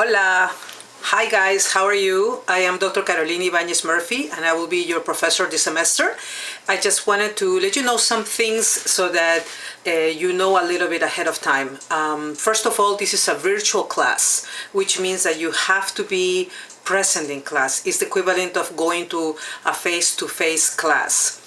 Hola. Hi guys, how are you? I am Dr. Carolina Ibanez Murphy and I will be your professor this semester. I just wanted to let you know some things so that you know a little bit ahead of time. First of all, this is a virtual class, which means that you have to be present in class. It's the equivalent of going to a face-to-face class.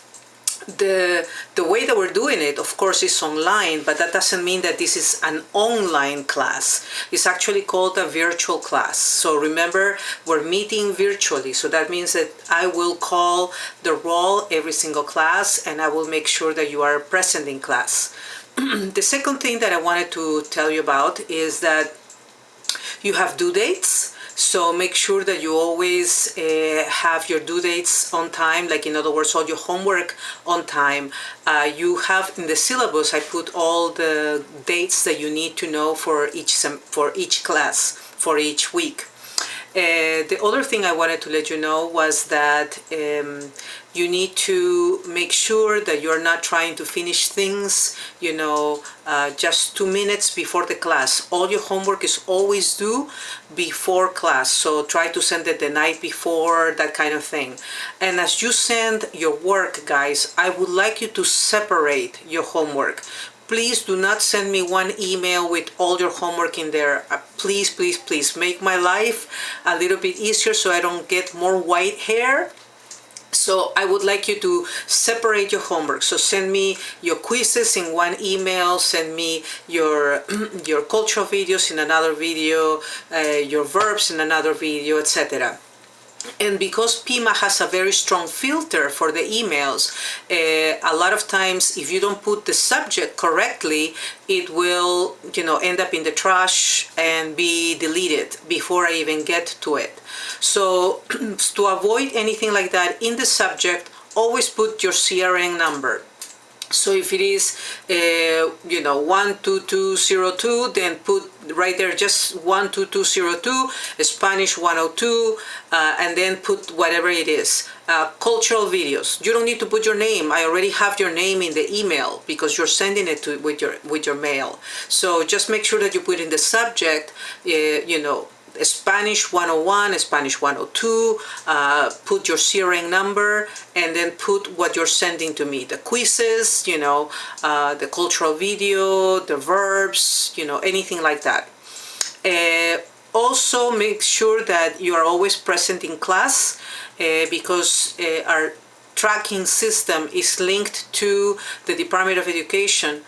The way that we're doing it, of course, is online, but that doesn't mean that this is an online class. It's actually called a virtual class. So remember, we're meeting virtually. So that means that I will call the roll every single class and I will make sure that you are present in class. The second thing that I wanted to tell you about is that you have due dates. So make sure that you always have your due dates on time, like in other words, all your homework on time. You have in the syllabus, I put all the dates that you need to know for each class, for each week. The other thing I wanted to let you know was that you need to make sure that you're not trying to finish things, just 2 minutes before the class. All your homework is always due before class, so try to send it the night before, that kind of thing. And as you send your work, guys, I would like you to separate your homework. Please do not send me one email with all your homework in there. Please, please, please make my life a little bit easier so I don't get more white hair. So I would like you to separate your homework. So send me your quizzes in one email, send me your your cultural videos in another video, your verbs in another video, etc. And because PIMA has a very strong filter for the emails, a lot of times if you don't put the subject correctly, it will, end up in the trash and be deleted before I even get to it. So to avoid anything like that in the subject, always put your CRN number. So if it is, 12202, then put right there just 12202, Spanish 102, and then put whatever it is. Cultural videos. You don't need to put your name. I already have your name in the email because you're sending it with your mail. So just make sure that you put in the subject, Spanish 101, Spanish 102, put your CRN number, and then put what you're sending to me. The quizzes, the cultural video, the verbs, anything like that. Also make sure that you are always present in class because our tracking system is linked to the Department of Education.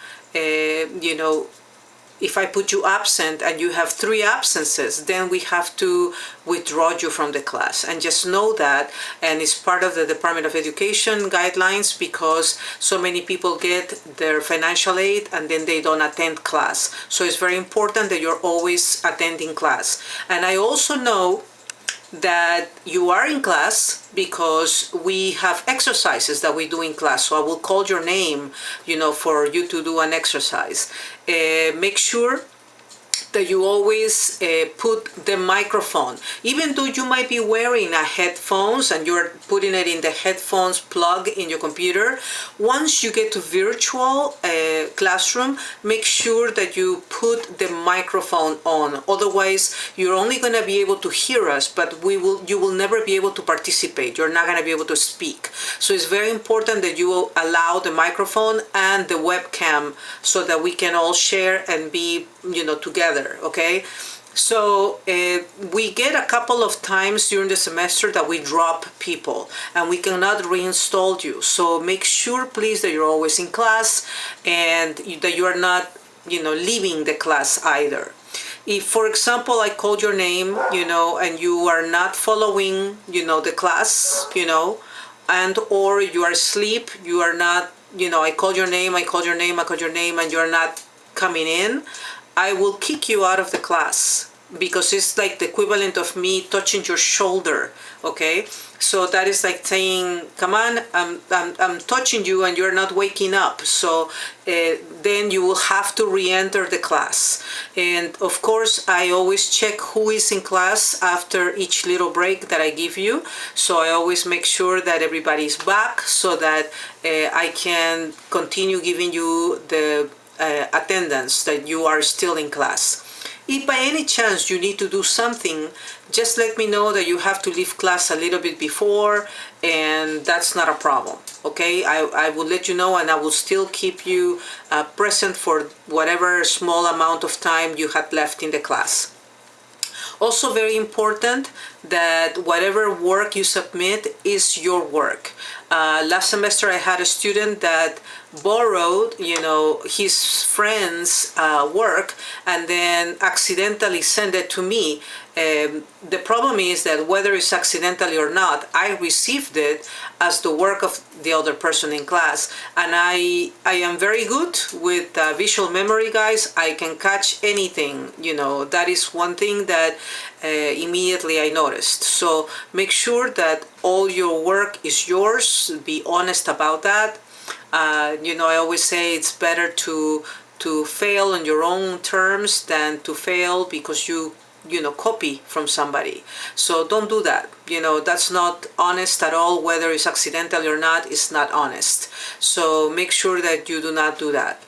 If I put you absent and you have 3 absences, then we have to withdraw you from the class. And just know that, and it's part of the Department of Education guidelines because so many people get their financial aid and then they don't attend class. So it's very important that you're always attending class. And I also know that you are in class because we have exercises that we do in class. So I will call your name, for you to do an exercise. Make sure that you always put the microphone. Even though you might be wearing a headphones and you're putting it in the headphones plug in your computer, once you get to virtual classroom, make sure that you put the microphone on. Otherwise, you're only going to be able to hear us, but you will never be able to participate. You're not going to be able to speak. So it's very important that you allow the microphone and the webcam so that we can all share and be, together. Okay, so we get a couple of times during the semester that we drop people and we cannot reinstall you. So make sure, please, that you're always in class and that you are not, leaving the class either. If, for example, I called your name, and you are not following, the class, and or you are asleep, you are not, I called your name, and you're not coming in, I will kick you out of the class because it's like the equivalent of me touching your shoulder, okay? So that is like saying, come on, I'm touching you and you're not waking up. So then you will have to re-enter the class. And of course, I always check who is in class after each little break that I give you. So I always make sure that everybody is back so that I can continue giving you the attendance that you are still in class. If by any chance you need to do something, just let me know that you have to leave class a little bit before, and that's not a problem. Okay, I will let you know, and I will still keep you present for whatever small amount of time you had left in the class. Also very important that whatever work you submit is your work. Last semester I had a student that borrowed, his friend's work and then accidentally sent it to me. The problem is that whether it's accidentally or not, I received it as the work of the other person in class. And I am very good with visual memory, guys. I can catch anything, that is one thing that immediately I noticed. So make sure that all your work is yours. Be honest about that. I always say it's better to fail on your own terms than to fail because you copy from somebody. So don't do that. That's not honest at all. Whether it's accidental or not, it's not honest. So make sure that you do not do that.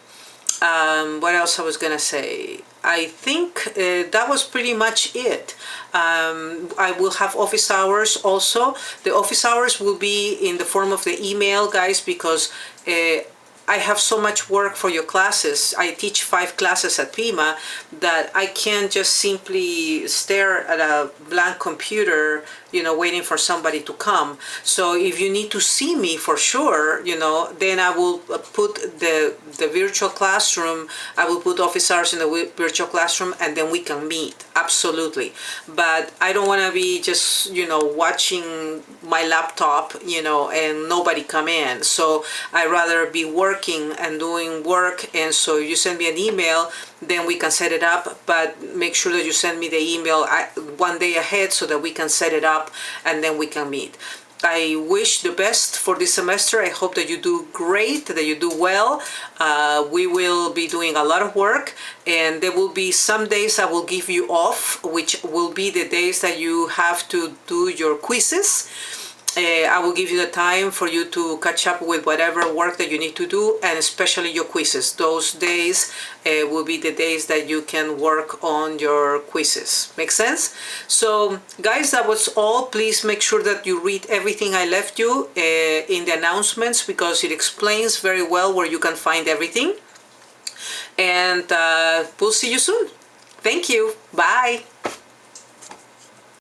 What else I was gonna say? I think that was pretty much it. I will have office hours also. The office hours will be in the form of the email, guys, because I have so much work for your classes. I teach 5 classes at PIMA that I can't just simply stare at a blank computer, waiting for somebody to come. So if you need to see me for sure, then I will put the virtual classroom, I will put office hours in the virtual classroom, and then we can meet, absolutely. But I don't want to be just, watching my laptop, and nobody come in. So I rather be working and doing work, and so you send me an email, then we can set it up, but make sure that you send me the email one day ahead so that we can set it up and then we can meet. I wish the best for this semester. I hope that you do great, that you do well. We will be doing a lot of work, and there will be some days I will give you off, which will be the days that you have to do your quizzes. I will give you the time for you to catch up with whatever work that you need to do, and especially your quizzes. Those days will be the days that you can work on your quizzes. Make sense? So guys, that was all. Please make sure that you read everything I left you in the announcements, because it explains very well where you can find everything. And we'll see you soon. Thank you. Bye.